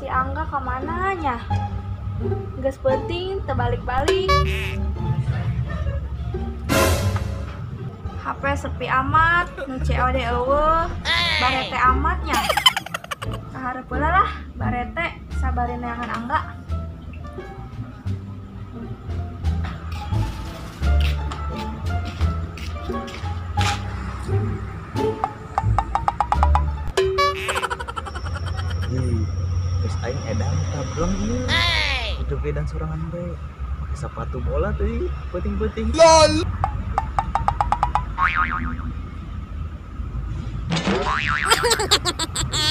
Angga kemananya? Gas penting, terbalik-balik. HP sepi amat, nu COD eueuh, barete amatnya. Kaharep lah, barete sabarin neangan Angga. Terus aing edan tabrong ieu. Hidup edan sorangan bae. Pakai sepatu bola teh, penting-penting. LOL.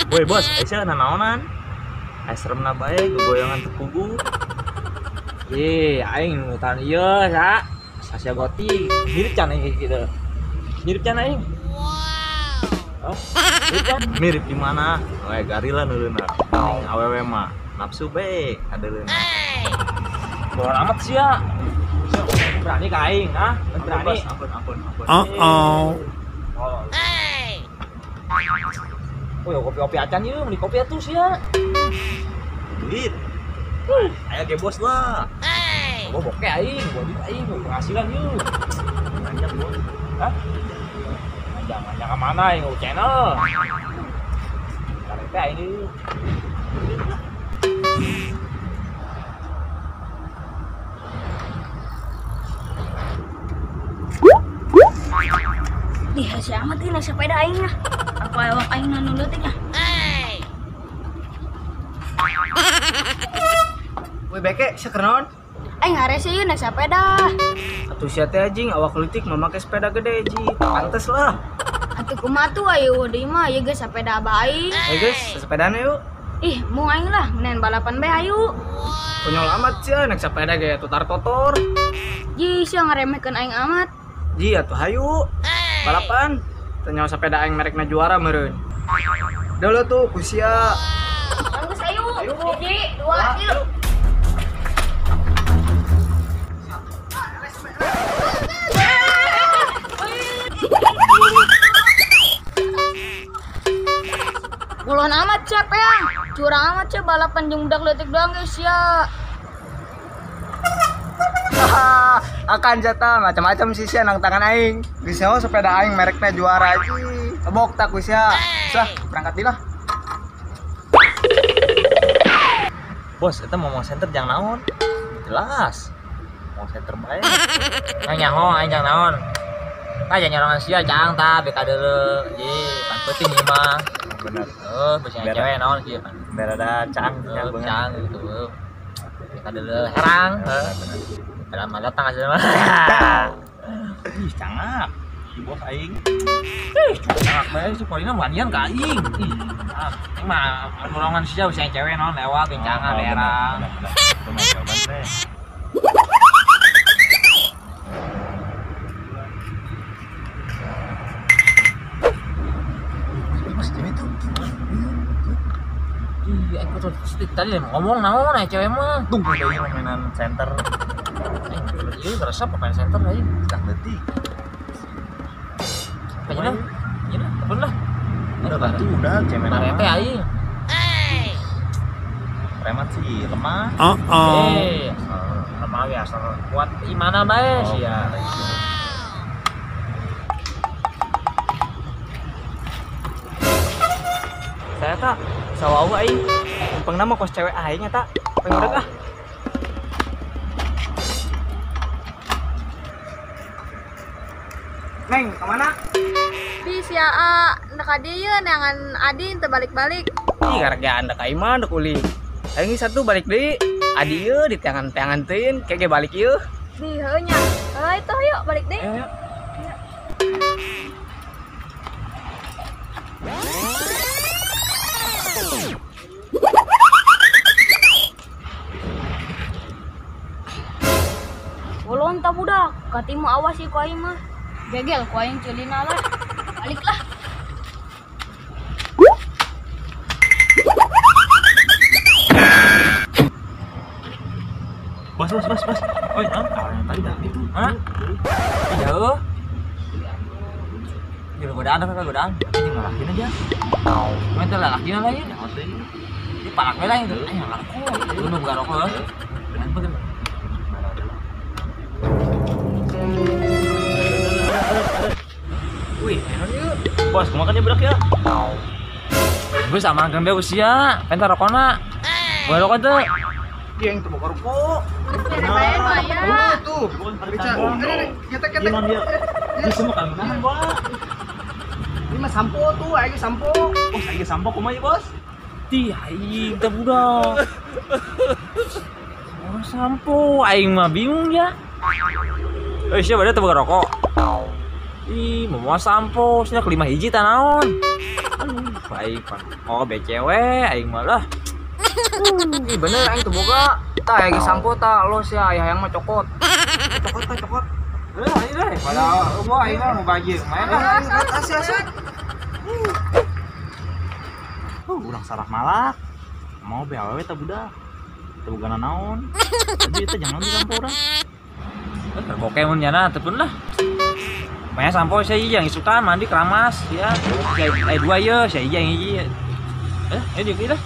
Woi bos, Aisyah nanaonan? Asremna bae gogoyangan tepugu. Aing nutan ieu sa. Sasya goti. Mirip can aing kitu. Mirip can aing. Wow. Mirip can? Mirip di mana? We garila neuleuna. Ning awewe mah nafsu bae adeuleuna. Bolan amat sih ya. Berani ka aing, ha? Berani. Ampun. Oh. Oh ya kopi-kopi acan yuk, beli kopi atuh sih ya. Duit. Aya ge bos lah. Gua bokeh aing, gua duit aing, penghasilan yuk. Banyak bos. Hah? Jangan kemana aing channel. Karena aing yuk. Ih, si amat ini sepeda aing lah. Apa awak aing nu leutik ya? Woi beke, sakenaon? Aing harese ieu naik sepeda. Atuh sia teh anjing awak leutik memakai sepeda gede ji. Pantes lah. Atuh kumaha tuh ayo deui mah ieu geus sepeda abah aing. Ayo guys, sepedana yuk. Ih, mau aing lah menen balapan bae ayo. Konyol amat sih naik sepeda ge tutar-totor. Ji, sia ngaremehkeun aing amat. Ji atuh hayu. Balapan. Tanya sepeda aing merekna juara meureun. Dulu tuh kusia. Geus ayo. Hiji, dua, yuk. Ulun amat cek ya, curang amat cek balapan jeung budak leutik doang guys ya. Akan jatah macam-macam sih sia nang tangan aing. Bisa sepeda aing mereknya juara ji. Tebok tak kusia. Sah, berangkat di lah. Bos, eta mau center jang naon? Jelas. Mau center bae. Nyaho aing jang naon. Jangan nyorongan sia cang tah beka deuleu. Pan penting ieu mah. Bener. Bisa cewek naon kieu pan. Biar ada cang Cang gitu. Beka deuleu herang. Dalam datang aja mah. Ih, cangap. Si bos aing. Cangap bae supolina wanian ka aing. Ih, mah nyorongan sia bisa cewek naon lewat kencangan herang. Iya, aku tuh tadi ngomong naon cewek mah. Tunggu deh mainan center. Iya, berasa pemain center aja. Tak detik. Kayaknya iya lah, temen lah. Udah bantu udah cemen Marete aing. Preman sih lemah. Lemah ya, asal kuat imana bae sih ya. Saya tak sawau aing. Umpang nama kos cewek aing eta. Pengen ah. Neng, kemana? Bis ya, ndak adieu neangan Adin terbalik-balik. Ih, gara-gara anda ka imah dek uli. Aing satu balik deui. Adi ieu di tangan-tangan teuin, kege balik ieu. Di heuh nya. Itu yuk balik deh. Ayo. Ulun tak budak, katimu awas sih ku aing mah. Gegel ku aing culina lah. Baliklah. Bos. Oi, tadi dah itu. Hah? Iya. Gila godaan apa godaan? Ini ngalahin aja. Cuma itu lalakin aja. Nyawa teh. Dia palak merah itu. Ayo ngarokok. Lu nunggu ngarokok. Wih, bos, kemakan budak ya. Gue sama kan dia usia, pentar rokona. Gua rokok tuh. Dia yang tebak rokok. Tuh. Ketek. Gimana dia? Dia semua kan Ini mah sampo tuh, ayo sampo. bos lagi sampok kumaha ya bos? Ti aing teh budak. Oh, sampo, aing mah bingung ya. Siapa ada tebak rokok? Ih, mau sampo, sih kelima hiji tanaon. Baik, Pak. Oh, BCW, aing malah. Ih bener aing teu boga. Tah aya sampo tah lo sia aya hayang mah cokot. Cokot. Aing deh. Pada gua aing mah mau bagi. Main lah. Asyik. Urang salah malak. Mau beawewe teh budak. Teu boga naon. Jadi teh jangan dicampur urang. Terboke mun nyana teu pun lah. Banyak sampo saya yang suka mandi keramas ya. Kayak dua ya, saya yang hiji. Dia gitu.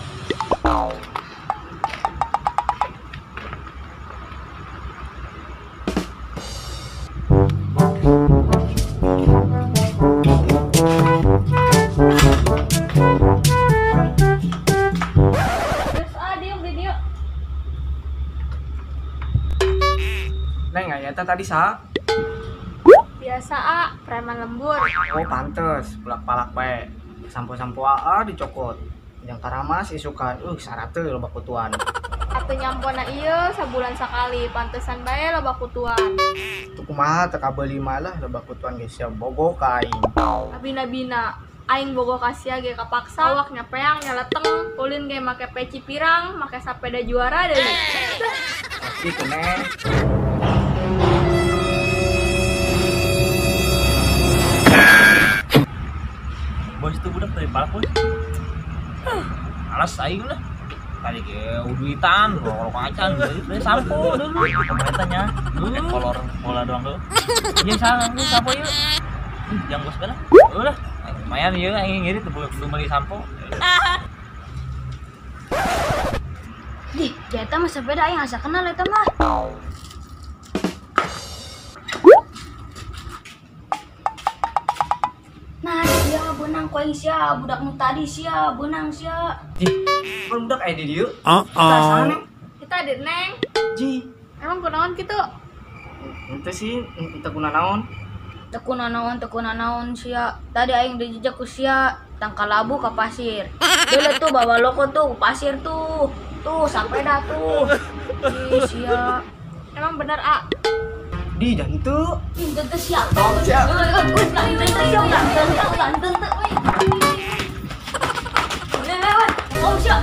Neng aya teh tadi sa. Biasa preman lembur. Oh pantes, pelak-palak bae. Sampo-sampo dicokot. Yang karamas isukan, syarat teh loba kutuan. Atuh nyampona ieu sabulan sakali, pantesan bae loba kutuan. Tuh kumaha teu kabeuli mah lah loba kutuan geus sia bogo ka aing. Abina-bina aing bogo kasia ge kapaksa awak nyapeang nyaleteng ulin ge make peci pirang make sepeda juara deui. Gitu neng. Bos itu budak dari palak bos. Alas aing lah. Tadi ke uduitan, rokok acan, dari sampo dulu. Pemerintahnya kolor bola doang tuh. Iya salah, lu sampo yuk. Yang bos bela. Udah, lumayan ya, aing ngiri tuh belum beli sampo. Di, eta mah sepeda aing asa kenal eta mah. Nah, sia benang ku aing sia, budak nu tadi sia, benang sia. Mun budak aya di dieu. Kita di Neng. Ji. Emang kunaon kitu? Henteu sih, teu guna naon. Tekuna naon sia. Tadi aing dijejak ku sia tangkal labu ka pasir. Dele tuh bawa loko tuh ke pasir tuh. Tuh sepeda tuh. Ih sia. Emang bener Di dan teu. Teu sia. Oh, sia. Oh sia.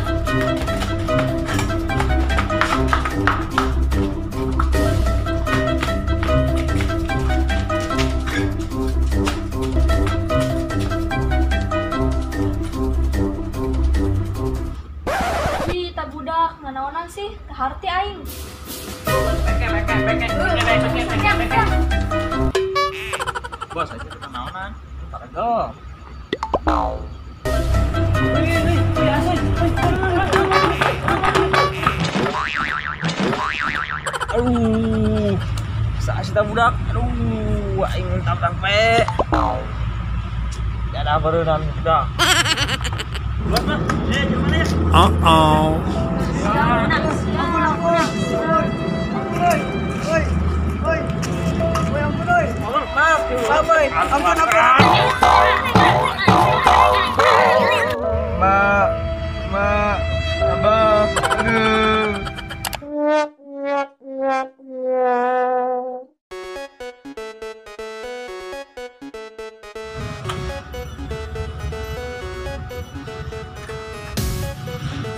Budak nganaonan sih harti aing. Bos aja kita naonan. Parego. Aduh, saasita budak. Aduh, aing tabrak pe. Ada berenang budak. Bos mah, gimana ya?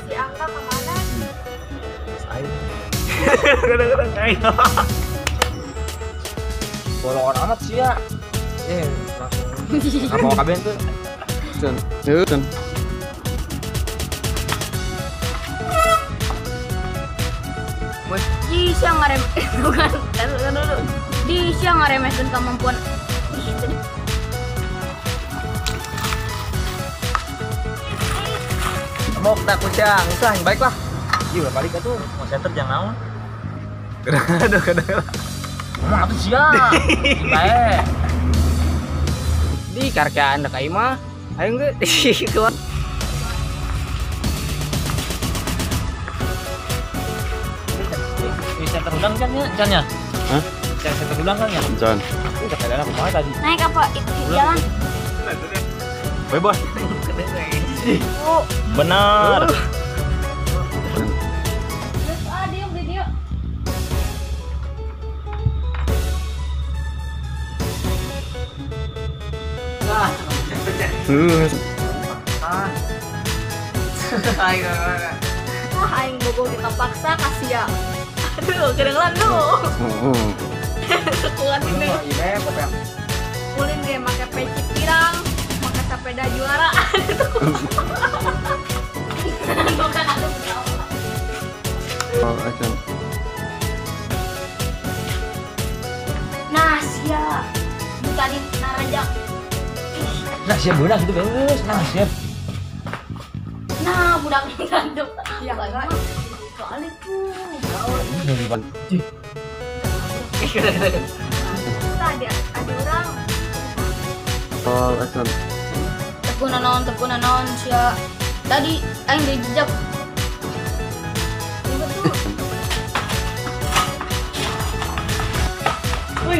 Si Angga kemana? Kadang-kadang kayak bolongan amat sih ya. Langsung apa kaben tuh? Cun. Di siang ngarem bukan dulu. Di siang ngaremehkeun kemampuan. Bok tak kusya, usah baiklah. Iya udah balik atuh. Mau center jangan naon. Kadang-kadang. Ngomong atuh sia. Bae. Di karkaan dak aing mah. Ayo ge. Kuat. Bisa terulang kan ya? Can ya? Hah? Bisa terulang kan ya? John. Udah kalian aku mau tadi. Naik apa? Itu jalan. Bebas. Oh, Benar. terus dia video. Wah, aing bogo kita paksa kasih ya. Aduh, kedengeran lu. Kuat ini. Ulin ge make peci pirang, make sepeda juara. Bukan aku berapa. Oh, acan. Nah, sia. Itu tadi narajak. Nah, siap beunang gitu beus. Nah, siap. Nah, budak ngantuk. Ya enggak. Soalnya tuh. Tadi ada orang. Oh, acan. Tepuna naon sia. Tadi aing dijejak. Woi.